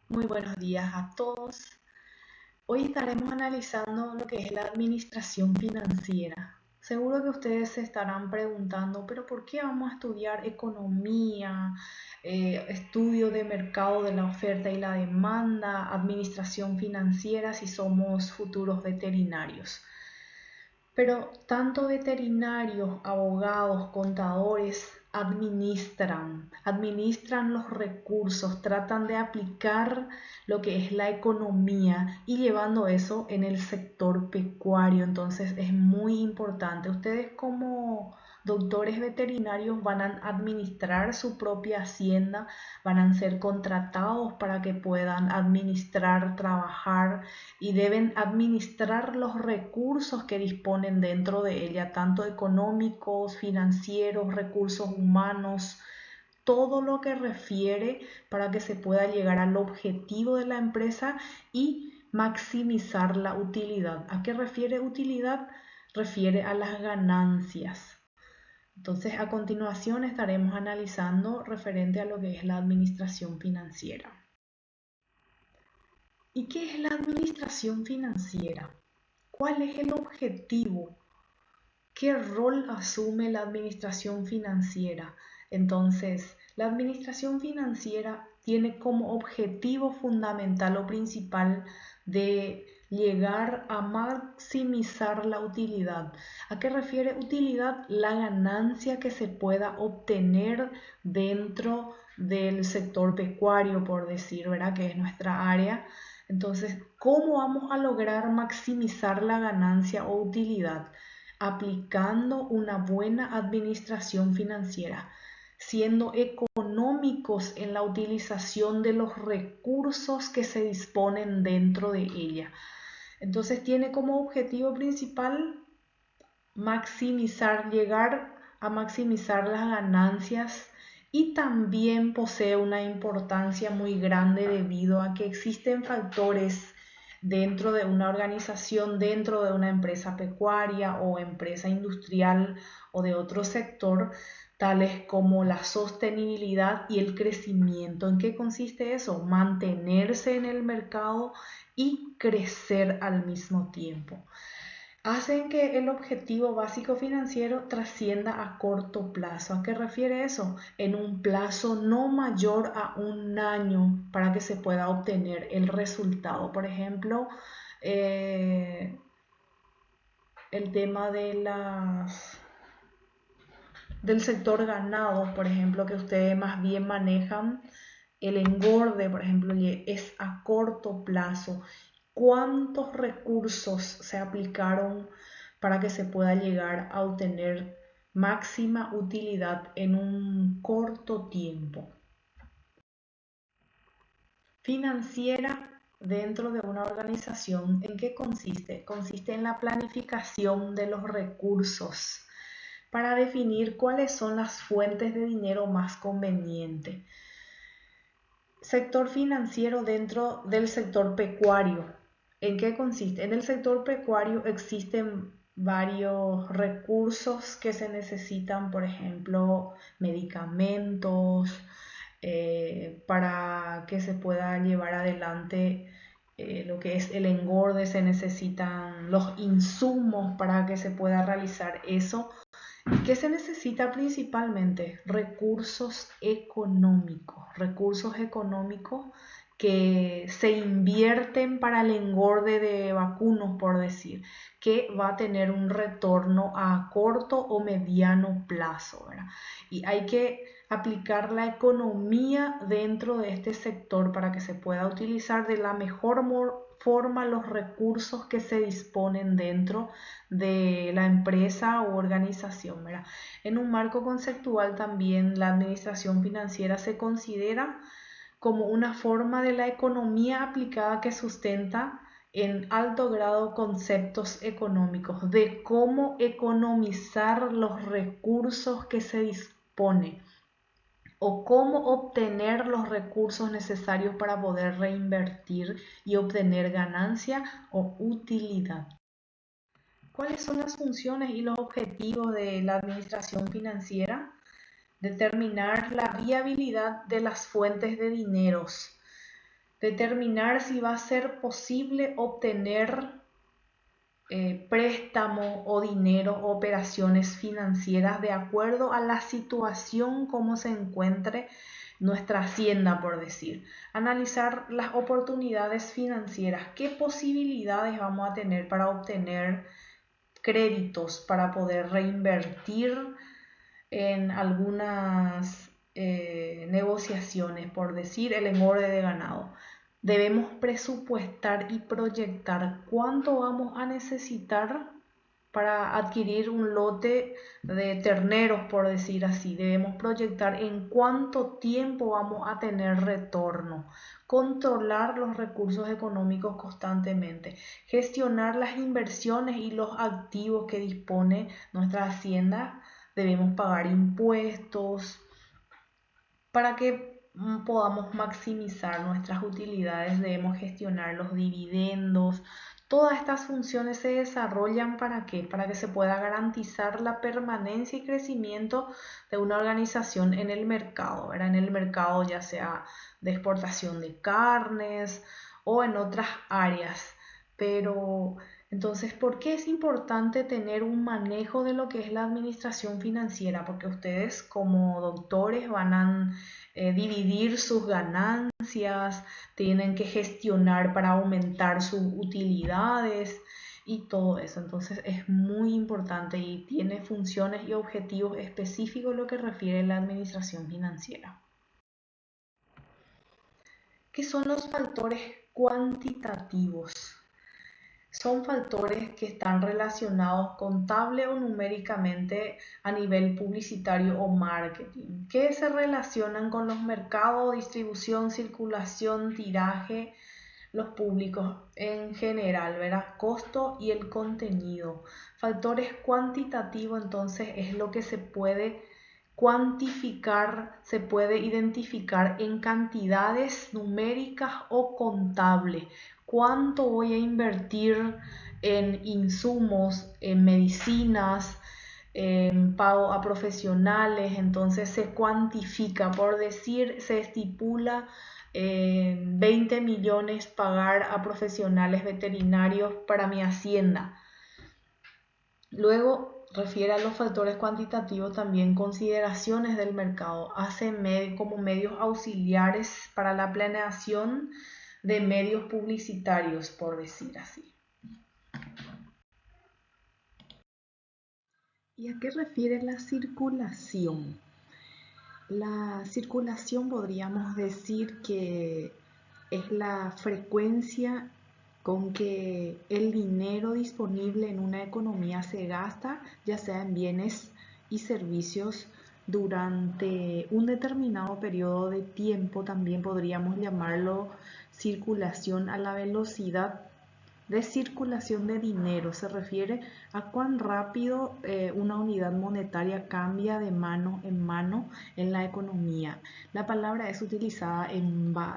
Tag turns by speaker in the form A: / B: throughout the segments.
A: Muy buenos días a todos. Hoy estaremos analizando lo que es la administración financiera. Seguro que ustedes se estarán preguntando, pero ¿por qué vamos a estudiar economía, estudio de mercado de la oferta y la demanda, administración financiera si somos futuros veterinarios? Pero tanto veterinarios, abogados, contadores administran los recursos, tratan de aplicar lo que es la economía y llevando eso en el sector pecuario. Entonces es muy importante. Ustedes como doctores veterinarios van a administrar su propia hacienda, van a ser contratados para que puedan administrar, trabajar y deben administrar los recursos que disponen dentro de ella, tanto económicos, financieros, recursos humanos, todo lo que refiere para que se pueda llegar al objetivo de la empresa y maximizar la utilidad. ¿A qué refiere utilidad? Refiere a las ganancias. Entonces, a continuación estaremos analizando referente a lo que es la administración financiera. ¿Y qué es la administración financiera? ¿Cuál es el objetivo? ¿Qué rol asume la administración financiera? Entonces, la administración financiera tiene como objetivo fundamental o principal de llegar a maximizar la utilidad. ¿A qué refiere utilidad? La ganancia que se pueda obtener dentro del sector pecuario, por decir, ¿verdad? Que es nuestra área. Entonces, ¿cómo vamos a lograr maximizar la ganancia o utilidad? Aplicando una buena administración financiera, siendo económicos en la utilización de los recursos que se disponen dentro de ella. Entonces tiene como objetivo principal llegar a maximizar las ganancias y también posee una importancia muy grande debido a que existen factores dentro de una organización, dentro de una empresa pecuaria o empresa industrial o de otro sector, tales como la sostenibilidad y el crecimiento. ¿En qué consiste eso? Mantenerse en el mercado y crecer al mismo tiempo. Hacen que el objetivo básico financiero trascienda a corto plazo. ¿A qué refiere eso? En un plazo no mayor a un año para que se pueda obtener el resultado. Por ejemplo, eh, el tema del sector ganado, por ejemplo, que ustedes más bien manejan, el engorde, por ejemplo, es a corto plazo. ¿Cuántos recursos se aplicaron para que se pueda llegar a obtener máxima utilidad en un corto tiempo? Financiera dentro de una organización, ¿en qué consiste? Consiste en la planificación de los recursos para definir cuáles son las fuentes de dinero más convenientes. Sector financiero dentro del sector pecuario. ¿En qué consiste? En el sector pecuario existen varios recursos que se necesitan, por ejemplo, medicamentos, para que se pueda llevar adelante lo que es el engorde, se necesitan los insumos para que se pueda realizar eso. ¿Qué se necesita principalmente? Recursos económicos que se invierten para el engorde de vacunos, por decir, que va a tener un retorno a corto o mediano plazo, ¿verdad? Y hay que aplicar la economía dentro de este sector para que se pueda utilizar de la mejor forma los recursos que se disponen dentro de la empresa o organización, ¿verdad? En un marco conceptual también la administración financiera se considera como una forma de la economía aplicada que sustenta en alto grado conceptos económicos, de cómo economizar los recursos que se dispone o cómo obtener los recursos necesarios para poder reinvertir y obtener ganancia o utilidad. ¿Cuáles son las funciones y los objetivos de la administración financiera? Determinar la viabilidad de las fuentes de dineros, determinar si va a ser posible obtener préstamo o dinero o operaciones financieras de acuerdo a la situación como se encuentre nuestra hacienda, por decir. Analizar las oportunidades financieras, qué posibilidades vamos a tener para obtener créditos para poder reinvertir en algunas negociaciones, por decir, el engorde de ganado. Debemos presupuestar y proyectar cuánto vamos a necesitar para adquirir un lote de terneros, por decir así. Debemos proyectar en cuánto tiempo vamos a tener retorno, controlar los recursos económicos constantemente, gestionar las inversiones y los activos que dispone nuestra hacienda. Debemos pagar impuestos para que podamos maximizar nuestras utilidades. Debemos gestionar los dividendos. Todas estas funciones se desarrollan ¿para qué? Para que se pueda garantizar la permanencia y crecimiento de una organización en el mercado, ¿verdad? En el mercado ya sea de exportación de carnes o en otras áreas. Pero entonces, ¿por qué es importante tener un manejo de lo que es la administración financiera? Porque ustedes como doctores van a dividir sus ganancias, tienen que gestionar para aumentar sus utilidades y todo eso. Entonces es muy importante y tiene funciones y objetivos específicos lo que refiere a la administración financiera. ¿Qué son los factores cuantitativos? Son factores que están relacionados contable o numéricamente a nivel publicitario o marketing, que se relacionan con los mercados, distribución, circulación, tiraje, los públicos en general, ¿verdad? Costo y el contenido. Factores cuantitativos entonces es lo que se puede cuantificar, se puede identificar en cantidades numéricas o contables. ¿Cuánto voy a invertir en insumos, en medicinas, en pago a profesionales? Entonces se cuantifica, por decir, se estipula 20 millones pagar a profesionales veterinarios para mi hacienda. Luego refiere a los factores cuantitativos también consideraciones del mercado, hace como medios auxiliares para la planeación de medios publicitarios, por decir así. ¿Y a qué refiere la circulación? La circulación podríamos decir que es la frecuencia con que el dinero disponible en una economía se gasta, ya sea en bienes y servicios durante un determinado periodo de tiempo. También podríamos llamarlo circulación a la velocidad de circulación de dinero. Se refiere a cuán rápido una unidad monetaria cambia de mano en la economía. La palabra es utilizada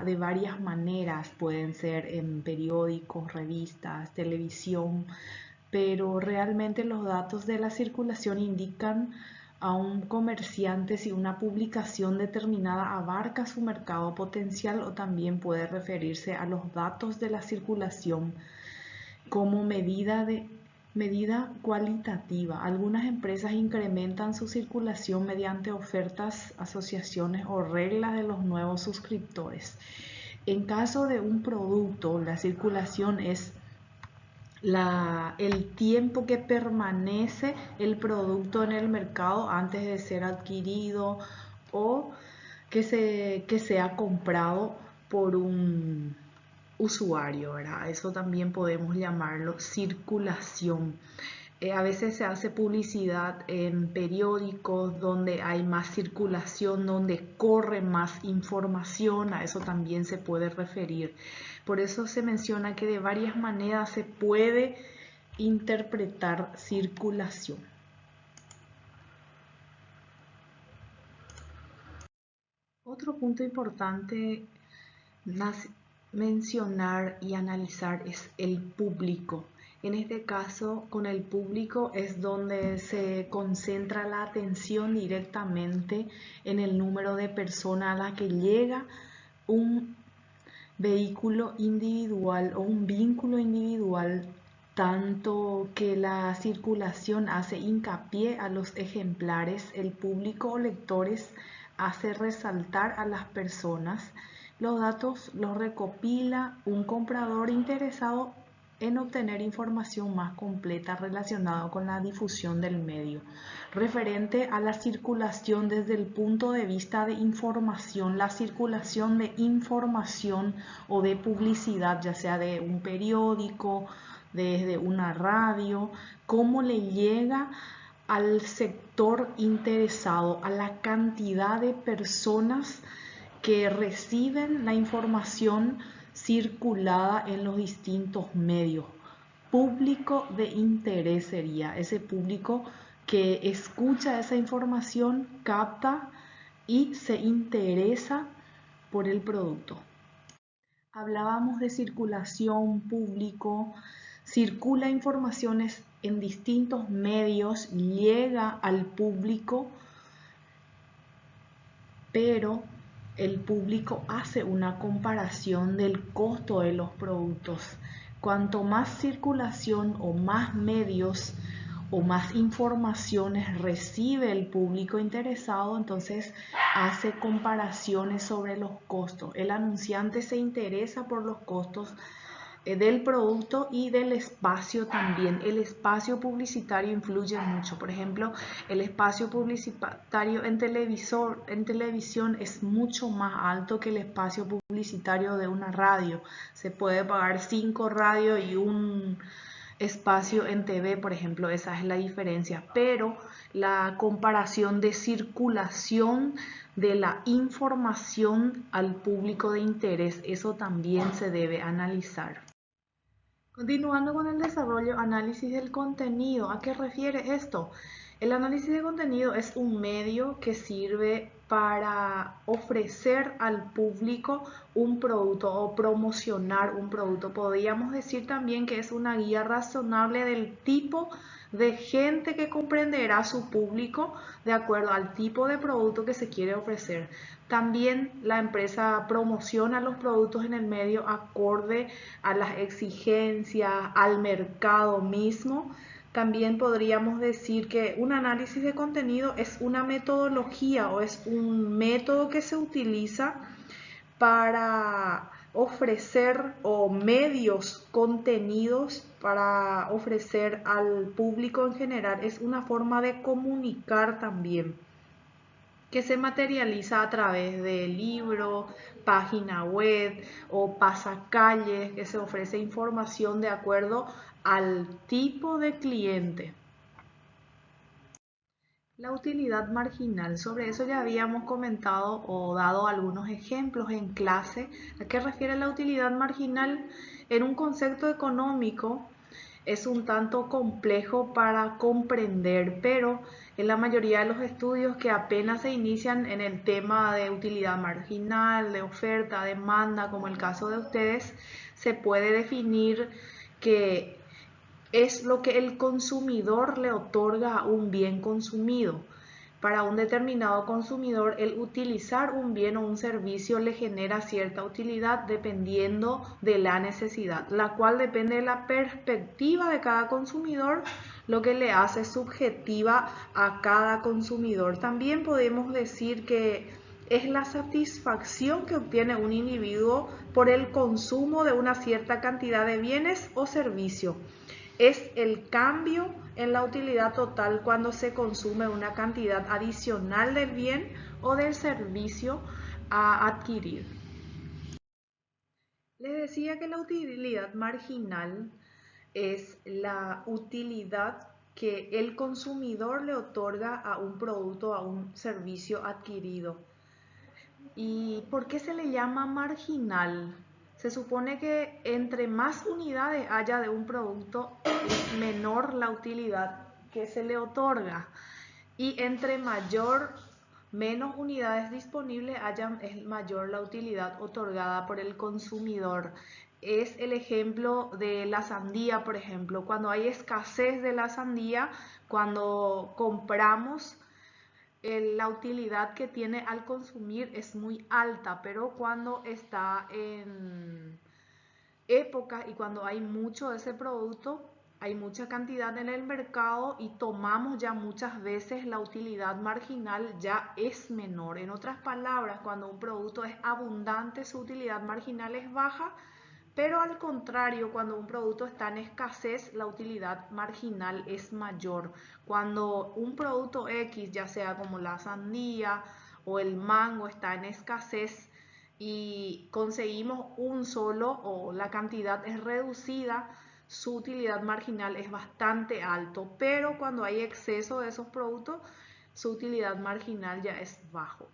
A: de varias maneras, pueden ser en periódicos, revistas, televisión, pero realmente los datos de la circulación indican a un comerciante si una publicación determinada abarca su mercado potencial, o también puede referirse a los datos de la circulación como medida cualitativa. Algunas empresas incrementan su circulación mediante ofertas, asociaciones o reglas de los nuevos suscriptores. En caso de un producto, la circulación es el tiempo que permanece el producto en el mercado antes de ser adquirido o que sea comprado por un usuario, ¿verdad? Eso también podemos llamarlo circulación. A veces se hace publicidad en periódicos donde hay más circulación, donde corre más información, a eso también se puede referir. Por eso se menciona que de varias maneras se puede interpretar circulación. Otro punto importante mencionar y analizar es el público. En este caso, con el público es donde se concentra la atención directamente en el número de personas a las que llega vehículo individual o un vínculo individual, tanto que la circulación hace hincapié a los ejemplares, el público o lectores hace resaltar a las personas, los datos los recopila un comprador interesado en obtener información más completa relacionada con la difusión del medio. Referente a la circulación desde el punto de vista de información, la circulación de información o de publicidad, ya sea de un periódico, desde una radio, cómo le llega al sector interesado, a la cantidad de personas que reciben la información circulada en los distintos medios. Público de interés sería ese público que escucha esa información, capta y se interesa por el producto. Hablábamos de circulación público, circula informaciones en distintos medios, llega al público, pero el público hace una comparación del costo de los productos. Cuanto más circulación o más medios o más informaciones recibe el público interesado, entonces hace comparaciones sobre los costos. El anunciante se interesa por los costos del producto y del espacio también. El espacio publicitario influye mucho. Por ejemplo, el espacio publicitario en televisión es mucho más alto que el espacio publicitario de una radio. Se puede pagar 5 radios y un espacio en TV, por ejemplo, esa es la diferencia. Pero la comparación de circulación de la información al público de interés, eso también se debe analizar. Continuando con el desarrollo, análisis del contenido. ¿A qué refiere esto? El análisis de contenido es un medio que sirve para ofrecer al público un producto o promocionar un producto. Podríamos decir también que es una guía razonable del tipo de gente que comprenderá su público de acuerdo al tipo de producto que se quiere ofrecer. También la empresa promociona los productos en el medio acorde a las exigencias, al mercado mismo. También podríamos decir que un análisis de contenido es una metodología o es un método que se utiliza para ofrecer o medios, contenidos para ofrecer al público en general. Es una forma de comunicar también que se materializa a través de libro, página web o pasacalles, que se ofrece información de acuerdo al tipo de cliente. La utilidad marginal, sobre eso ya habíamos comentado o dado algunos ejemplos en clase. ¿A qué refiere la utilidad marginal? En un concepto económico es un tanto complejo para comprender, pero en la mayoría de los estudios que apenas se inician en el tema de utilidad marginal, de oferta, demanda, como el caso de ustedes, se puede definir que es lo que el consumidor le otorga a un bien consumido. Para un determinado consumidor, el utilizar un bien o un servicio le genera cierta utilidad dependiendo de la necesidad, la cual depende de la perspectiva de cada consumidor, lo que le hace subjetiva a cada consumidor. También podemos decir que es la satisfacción que obtiene un individuo por el consumo de una cierta cantidad de bienes o servicios. Es el cambio en la utilidad total cuando se consume una cantidad adicional del bien o del servicio a adquirir. Les decía que la utilidad marginal es la utilidad que el consumidor le otorga a un producto, a un servicio adquirido. ¿Y por qué se le llama marginal? Se supone que entre más unidades haya de un producto, es menor la utilidad que se le otorga. Y entre menos unidades disponibles haya, es mayor la utilidad otorgada por el consumidor. Es el ejemplo de la sandía, por ejemplo. Cuando hay escasez de la sandía, cuando compramos la utilidad que tiene al consumir es muy alta, pero cuando está en época y cuando hay mucho de ese producto, hay mucha cantidad en el mercado y tomamos ya muchas veces la utilidad marginal ya es menor. En otras palabras, cuando un producto es abundante, su utilidad marginal es baja, pero al contrario, cuando un producto está en escasez, la utilidad marginal es mayor. Cuando un producto X, ya sea como la sandía o el mango, está en escasez y conseguimos un solo o la cantidad es reducida, su utilidad marginal es bastante alto, pero cuando hay exceso de esos productos, su utilidad marginal ya es bajo.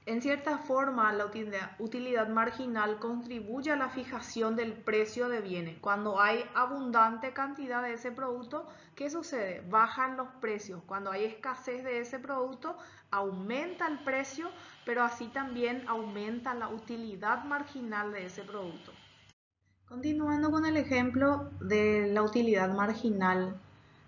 A: En cierta forma, la utilidad marginal contribuye a la fijación del precio de bienes. Cuando hay abundante cantidad de ese producto, ¿qué sucede? Bajan los precios. Cuando hay escasez de ese producto, aumenta el precio, pero así también aumenta la utilidad marginal de ese producto. Continuando con el ejemplo de la utilidad marginal,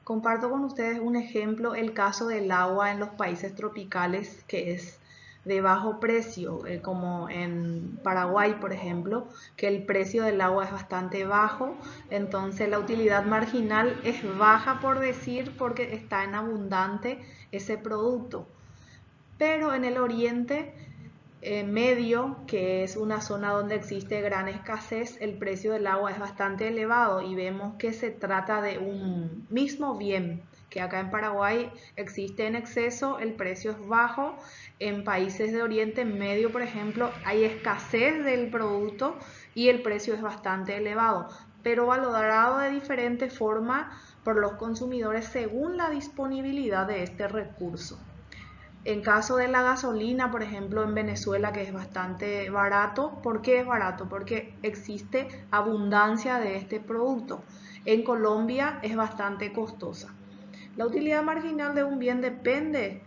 A: comparto con ustedes un ejemplo, el caso del agua en los países tropicales, que es de bajo precio, como en Paraguay, por ejemplo, que el precio del agua es bastante bajo, entonces la utilidad marginal es baja, por decir, porque está en abundante ese producto. Pero en el oriente medio, que es una zona donde existe gran escasez, el precio del agua es bastante elevado y vemos que se trata de un mismo bien, que acá en Paraguay existe en exceso, el precio es bajo. En países de Oriente Medio, por ejemplo, hay escasez del producto y el precio es bastante elevado, pero valorado de diferente forma por los consumidores según la disponibilidad de este recurso. En caso de la gasolina, por ejemplo, en Venezuela, que es bastante barato, ¿por qué es barato? Porque existe abundancia de este producto. En Colombia es bastante costosa. La utilidad marginal de un bien depende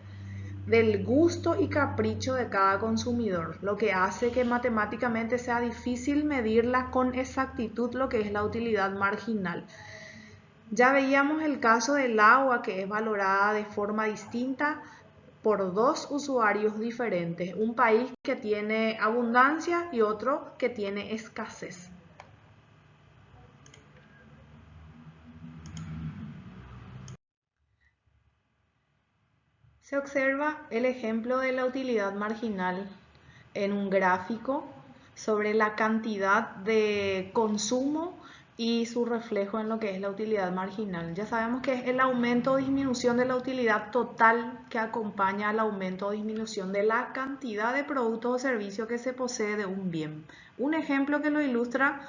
A: del gusto y capricho de cada consumidor, lo que hace que matemáticamente sea difícil medirla con exactitud, lo que es la utilidad marginal. Ya veíamos el caso del agua, que es valorada de forma distinta por dos usuarios diferentes, un país que tiene abundancia y otro que tiene escasez. Se observa el ejemplo de la utilidad marginal en un gráfico sobre la cantidad de consumo y su reflejo en lo que es la utilidad marginal. Ya sabemos que es el aumento o disminución de la utilidad total que acompaña al aumento o disminución de la cantidad de productos o servicios que se posee de un bien. Un ejemplo que lo ilustra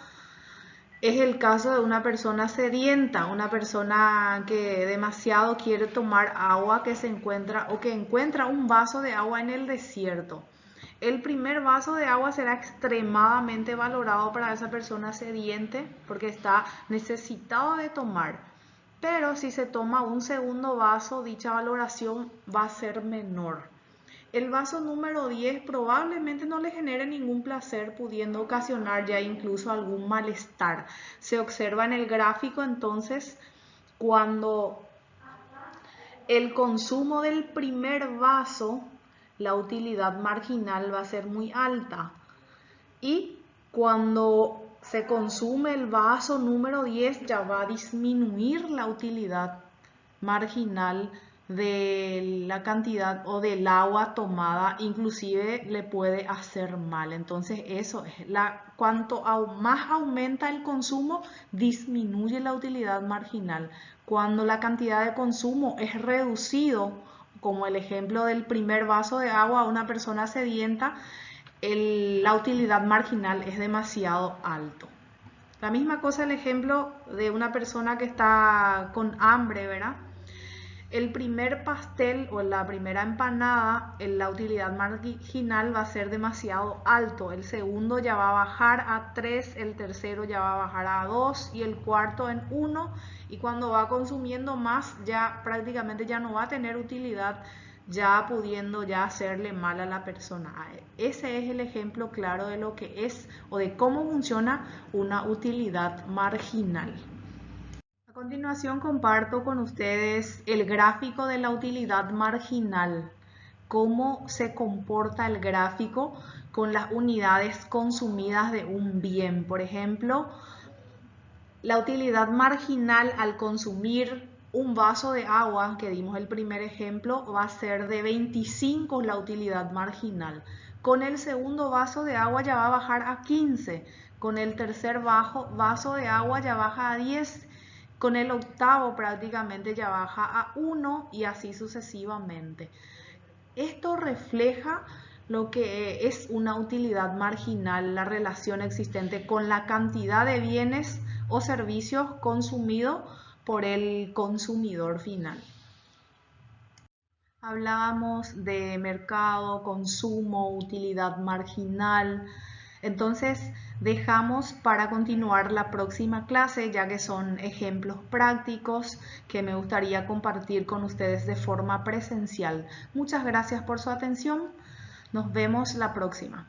A: es el caso de una persona sedienta, una persona que demasiado quiere tomar agua, que se encuentra o que encuentra un vaso de agua en el desierto. El primer vaso de agua será extremadamente valorado para esa persona sediente porque está necesitado de tomar. Pero si se toma un segundo vaso, dicha valoración va a ser menor. El vaso número 10 probablemente no le genere ningún placer, pudiendo ocasionar ya incluso algún malestar. Se observa en el gráfico entonces cuando el consumo del primer vaso, la utilidad marginal va a ser muy alta. Y cuando se consume el vaso número 10 ya va a disminuir la utilidad marginal de la cantidad o del agua tomada, inclusive le puede hacer mal. Entonces eso es cuanto más aumenta el consumo, disminuye la utilidad marginal. Cuando la cantidad de consumo es reducido, como el ejemplo del primer vaso de agua a una persona sedienta, la utilidad marginal es demasiado alto. La misma cosa el ejemplo de una persona que está con hambre, ¿verdad? El primer pastel o la primera empanada, la utilidad marginal va a ser demasiado alto. El segundo ya va a bajar a 3, el tercero ya va a bajar a 2 y el cuarto en 1. Y cuando va consumiendo más, ya prácticamente ya no va a tener utilidad, ya pudiendo ya hacerle mal a la persona. Ese es el ejemplo claro de lo que es o de cómo funciona una utilidad marginal. A continuación comparto con ustedes el gráfico de la utilidad marginal. cómo se comporta el gráfico con las unidades consumidas de un bien. Por ejemplo, la utilidad marginal al consumir un vaso de agua, que dimos el primer ejemplo, va a ser de 25 la utilidad marginal. Con el segundo vaso de agua ya va a bajar a 15. Con el tercer vaso de agua ya baja a 10. Con el octavo prácticamente ya baja a 1 y así sucesivamente. Esto refleja lo que es una utilidad marginal, la relación existente con la cantidad de bienes o servicios consumidos por el consumidor final. Hablábamos de mercado, consumo, utilidad marginal. Entonces dejamos para continuar la próxima clase, ya que son ejemplos prácticos que me gustaría compartir con ustedes de forma presencial. Muchas gracias por su atención. Nos vemos la próxima.